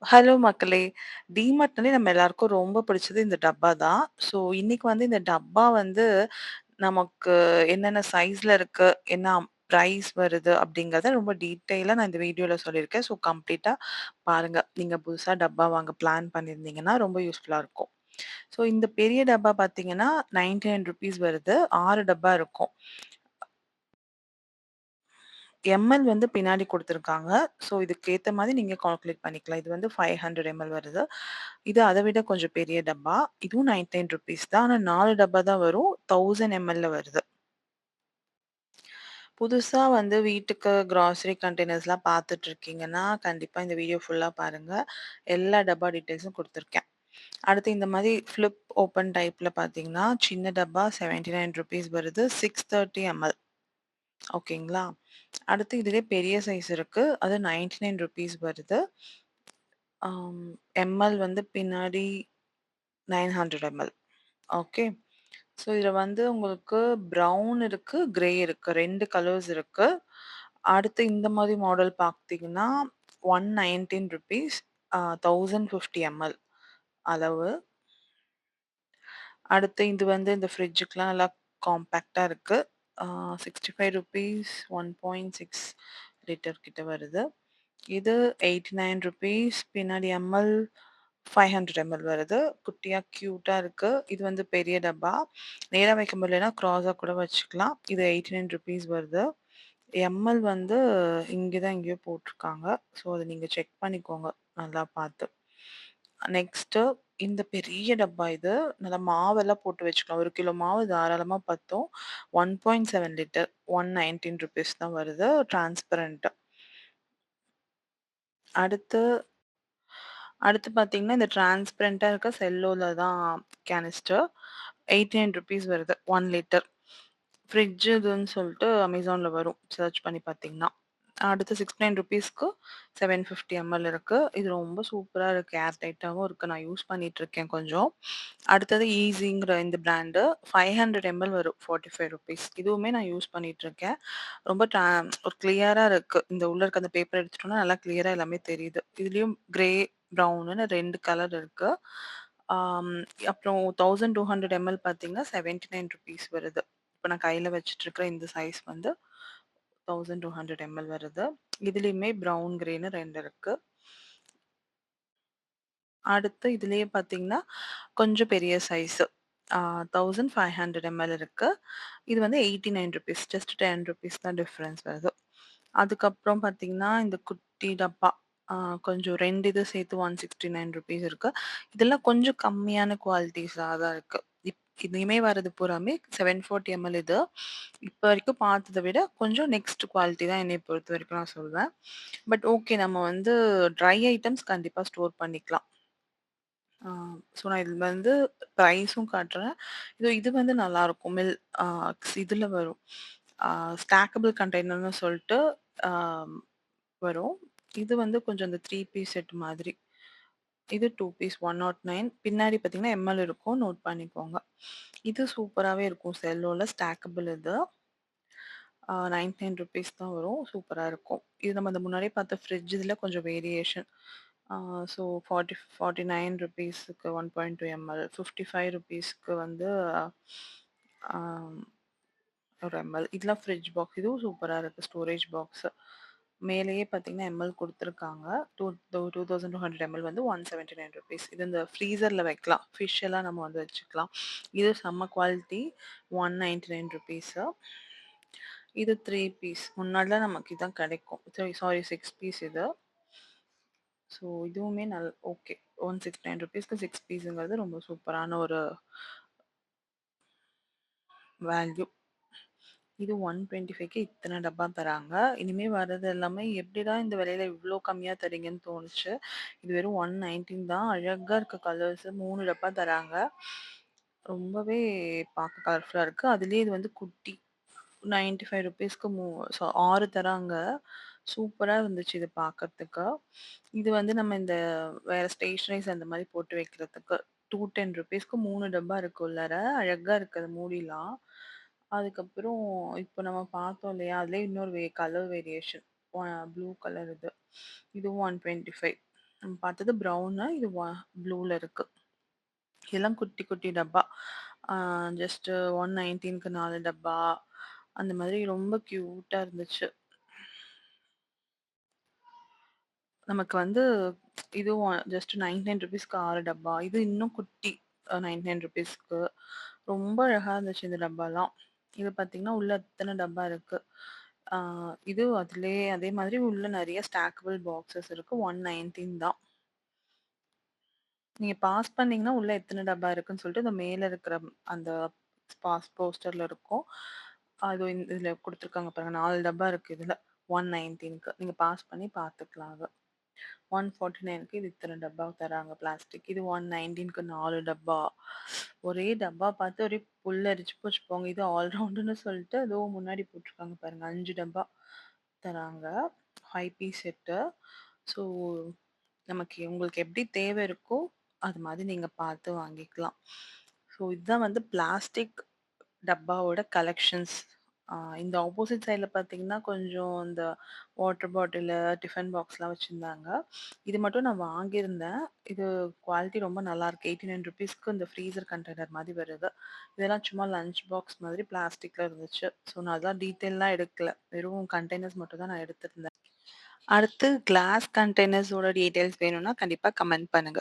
Hello மக்களே! டிமார்ட்னாலே நம்ம எல்லாருக்கும் ரொம்ப பிடிச்சது இந்த டப்பா தான். ஸோ, இன்னைக்கு வந்து இந்த டப்பா வந்து நமக்கு என்னென்ன சைஸ்ல இருக்கு, என்ன பிரைஸ் வருது அப்படிங்கிறத ரொம்ப டீட்டெயிலா நான் இந்த வீடியோல சொல்லியிருக்கேன். ஸோ, கம்ப்ளீட்டா பாருங்க. நீங்க புதுசா டப்பா வாங்க பிளான் பண்ணியிருந்தீங்கன்னா ரொம்ப யூஸ்ஃபுல்லா இருக்கும். ஸோ, இந்த பெரிய டப்பா பார்த்தீங்கன்னா, ₹99 வருது. 6 டப்பா இருக்கும். எம்எல் வந்து பின்னாடி குடுத்துருக்காங்க. ஸோ, இதுக்கு ஏத்த மாரி நீங்க கால்குலேட் பண்ணிக்கலாம். இது வந்து 500 எம்எல் வருது. இது அத விட கொஞ்சம் பெரிய டப்பா. இதுவும் ₹99 தான். ஆனா 4 டப்பா தான் வரும். 1000 எம்எல்ல வருது. புதுசா வந்து வீட்டுக்கு கிராசரி கண்டெய்னர்ஸ்லாம் பார்த்துட்டு இருக்கீங்கன்னா, கண்டிப்பா இந்த வீடியோ ஃபுல்லா பாருங்க. எல்லா டப்பா டீட்டெயில்ஸும் குடுத்துருக்கேன். அடுத்து இந்த மாரி ஃபிளிப் ஓப்பன் டைப்ல பார்த்தீங்கன்னா, சின்ன டப்பா ₹79 வருது. 630 எம்எல். ஓகேங்களா? அடுத்து இதுலயே பெரிய சைஸ் இருக்கு. அது ₹99 வருது. ஆம் எம்எல் வந்து பின்னாடி 900 எம்எல். ஓகே. ஸோ இதுல வந்து உங்களுக்கு ப்ரவுன் இருக்கு, கிரே இருக்கு. 2 கலர்ஸ் இருக்கு. அடுத்து இந்த மாரி மாடல் பார்த்தீங்கன்னா, ₹119 1050 எம்எல் அளவு. அடுத்து இது வந்து இந்த ஃப்ரிட்ஜுக்குலாம் நல்லா காம்பேக்ட்டா இருக்கு. ₹65 1.6 லிட்டர் கிட்ட வருது. இது ₹89 பின்னாடி எம்எல் 500 எம்எல் வருது. குட்டியா கியூட்டா இருக்கு. இது வந்து பெரிய டப்பா. நேரா வைக்க முடியலன்னா கிராஸா கூட வச்சுக்கலாம். இது ₹89 வருது. எம்எல் வந்து இங்க தான் எங்கேயோ போட்டுருக்காங்க. ஸோ, அத நீங்க செக் பண்ணிக்கோங்க நல்லா பார்த்து. நெக்ஸ்ட்டு இந்த பெரிய டப்பா இது. நல்லா மாவெல்லாம் போட்டு வச்சுக்கலாம். 1 கிலோ மாவு தாராளமா பத்தும். 1.7 லிட்டர் ₹119 தான் வருது. டிரான்ஸ்பரண்ட். அடுத்து அடுத்து பார்த்தீங்கன்னா, இந்த டிரான்ஸ்பரண்டா இருக்க செல்லோல தான் கேனிஸ்டர். ₹89 வருது. 1 லிட்டர். ஃப்ரிட்ஜ் இதுன்னு சொல்லிட்டு அமேசான்ல வரும். சர்ச் பண்ணி பார்த்தீங்கன்னா. அடுத்து ₹69க்கு 750 எம்எல் இருக்கு. இது ரொம்ப சூப்பரா இருக்கு. ஏர் டைட்டாவும் இருக்கு. நான் யூஸ் பண்ணிட்டு இருக்கேன் கொஞ்சம். அடுத்தது ஈஸிங்கிற இந்த பிராண்டு 500 எம்எல் வரும். ₹45. இதுவுமே நான் யூஸ் பண்ணிட்டு இருக்கேன். ரொம்ப ஒரு கிளியரா இருக்கு. இந்த உள்ள இருக்க அந்த பேப்பர் எடுத்துட்டோம்னா நல்லா கிளியரா எல்லாமே தெரியுது. இதுலயும் கிரே, ப்ரவுனுன்னு 2 கலர் இருக்கு. ஆம், அப்புறம் 1200 எம்எல் பார்த்தீங்கன்னா ₹79 வருது. இப்ப நான் கையில வச்சுட்டு இருக்கிற இந்த சைஸ் வந்து 1200 எம்எல் வருது. இதுலயுமே ப்ரவுன், கிரேன்னு 2 இருக்கு. அடுத்து இதுலயே பார்த்தீங்கன்னா, கொஞ்சம் பெரிய சைஸு. 1500 எம்எல் இருக்கு. இது வந்து ₹89 ஜஸ்ட் ₹10 தான் டிஃபரன்ஸ் வருது. அதுக்கப்புறம் பார்த்தீங்கன்னா, இந்த குட்டி டப்பா. ஆ கொஞ்சம் 2 இது சேர்த்து ₹169 இருக்கு. இதெல்லாம் கொஞ்சம் கம்மியான குவாலிட்டீஸா தான் இருக்கு. இனிமே வரது பூராமே 740 எம்எல் இது. இப்ப வரைக்கும் பார்த்தத விட கொஞ்சம் நெக்ஸ்ட் குவாலிட்டி தான் என்னைய பொறுத்தவரைக்கும் நான் சொல்வேன். பட் ஓகே நம்ம வந்து ட்ரை ஐட்டம்ஸ் கண்டிப்பா ஸ்டோர் பண்ணிக்கலாம். ஆ ஸோ நான் இதுல வந்து பிரைஸும் காட்டுறேன். இது இது வந்து நல்லாருக்கும். ஆ இதுல வரும். ஆ ஸ்டாக்கபிள் கண்டெய்னர்ன்னு சொல்ட்டு ஆ வரும். இது வந்து கொஞ்சம் அந்த 3 பீஸ் செட் மாதிரி. இது 2 பீஸ் 109 பின்னாடி பார்த்தீங்கன்னா, எம்எல் இருக்கும். நோட் பண்ணிக்கோங்க. இது சூப்பராவே இருக்கும். செல்லோல ஸ்டாக்கபிள் இது. ₹99 தான் வரும். சூப்பரா இருக்கும். இது நம்ம அந்த முன்னாடியே பார்த்த ஃப்ரிட்ஜ் இதில கொஞ்சம் வேரியேஷன். ஸோ 49க்கு 1.2 எம்எல், ₹55க்கு வந்து ஆ ஒரு எம்எல். இதெல்லாம் ஃப்ரிட்ஜ் பாக்ஸ். இதுவும் சூப்பரா இருக்கு. Storage box. மேலேயே பார்த்தீங்கன்னா, எம்எல் குடுத்துருக்காங்க. 2200 எம்எல் வந்து ₹179. இது இந்த ஃப்ரீசர்ல வைக்கலாம். ஃபிஷ் எல்லாம் நம்ம வந்து வச்சுக்கலாம். இது செம்ம குவாலிட்டி. ₹199. இது 3 பீஸ். முன்னாடிலாம் நமக்கு இதான் கிடைக்கும். சாரி 6 பீஸ் இது. ஸோ இதுவுமே ஓகே. ₹169க்கு 6 பீஸுங்கிறது ரொம்ப சூப்பரான ஒரு வேல்யூ. இது 125க்கு இத்தன டப்பா தராங்க. இனிமே வர்றது எல்லாமே எப்படிடா இந்த விலையில இவ்ளோ கம்மியா தர்றீங்கன்னு தோணுச்சு. இது வெறும் 119 தான். அழகா இருக்கு கலர்ஸ். 3 டப்பா தராங்க. ரொம்பவே பார்க்க கலர்ஃபுல்லா இருக்கு. அதிலேயே இது வந்து குட்டி. ₹95க்கு 6 தராங்க. சூப்பரா இருந்துச்சு இது பார்க்கறதுக்கு. இது வந்து நம்ம இந்த வேற ஸ்டேஷனரீஸ் அந்த மாரி போட்டு வைக்கிறதுக்கு ₹210க்கு 3 டப்பா இருக்கு உள்ளார. அழகா இருக்கு அது மூடிலாம். அதுக்கப்புறம் இப்போ நம்ம பார்த்தோம் இல்லையா? அதிலயே இன்னொரு கலர் வேரியேஷன். ப்ளூ கலர் இது. இதுவும் 125. நம்ம பார்த்தது ப்ரவுனு. இது ப்ளூல இருக்கு. இதெல்லாம் குட்டி, குட்டி டப்பா. ஆ ஜஸ்ட் 119க்கு 4 டப்பா. அந்த மாதிரி ரொம்ப கியூட்டா இருந்துச்சு. நமக்கு வந்து இதுவும் ஜஸ்ட் ₹99க்கு 6 டப்பா. இது இன்னும் குட்டி. ₹99க்கு. ரொம்ப அழகா இருந்துச்சு இந்த டப்பாலாம். இது பார்த்தீங்கன்னா, உள்ள எத்தன டப்பா இருக்கு. ஆ இது அதிலயே அதே மாதிரி உள்ள நெறைய ஸ்டாக்கபிள் பாக்ஸஸ் இருக்கு. 119 தான். நீங்க பாஸ் பண்ணீங்கன்னா, உள்ள எத்தன டப்பா இருக்குன்னு சொல்லிட்டு, இந்த மேல இருக்கிற அந்த போஸ்டர்ல இருக்கும். அது இதுல குடுத்துருக்காங்க பாருங்க. 4 டப்பா இருக்கு இதுல. 119க்கு. நீங்க பாஸ் பண்ணி பார்த்துக்கலாம் அத. 149க்கு இது இத்தன டப்பா தராங்க பிளாஸ்டிக். இது 119க்கு 4 டப்பா. ஒரே டப்பா பார்த்து ஒரே புல்லரிச்சு போச்சு போங்க. இது ஆல் ரவுண்டுன்னு சொல்லிட்டு அதோ முன்னாடி போட்டுருக்காங்க பாருங்க. 5 டப்பா தராங்க. 5 பீஸ் செட்டு. ஸோ நமக்கு உங்களுக்கு எப்படி தேவை இருக்கோ, அது மாதிரி நீங்க பார்த்து வாங்கிக்கலாம். ஸோ இதுதான் வந்து பிளாஸ்டிக் டப்பாவோட கலெக்ஷன்ஸ். இந்த ஆப்போசிட் சைட்ல பார்த்தீங்கன்னா, கொஞ்சம் இந்த வாட்டர் பாட்டிலு, டிஃபன் பாக்ஸ்லாம் வச்சிருந்தாங்க. இது மட்டும் நான் வாங்கியிருந்தேன். இது குவாலிட்டி ரொம்ப நல்லாயிருக்கு. ₹89க்கு இந்த ஃப்ரீசர் கண்டெய்னர் மாதிரி வருது. இதெல்லாம் சும்மா லஞ்ச் பாக்ஸ் மாதிரி பிளாஸ்டிக்ல இருந்துச்சு. ஸோ நான் அதெல்லாம் டீட்டெயில்லாம் எடுக்கல. வெறும் கண்டெய்னர்ஸ் மட்டும் தான் நான் எடுத்திருந்தேன். அடுத்து கிளாஸ் கண்டெய்னர்ஸோட டீட்டெயில்ஸ் வேணும்னா கண்டிப்பா கமெண்ட் பண்ணுங்க.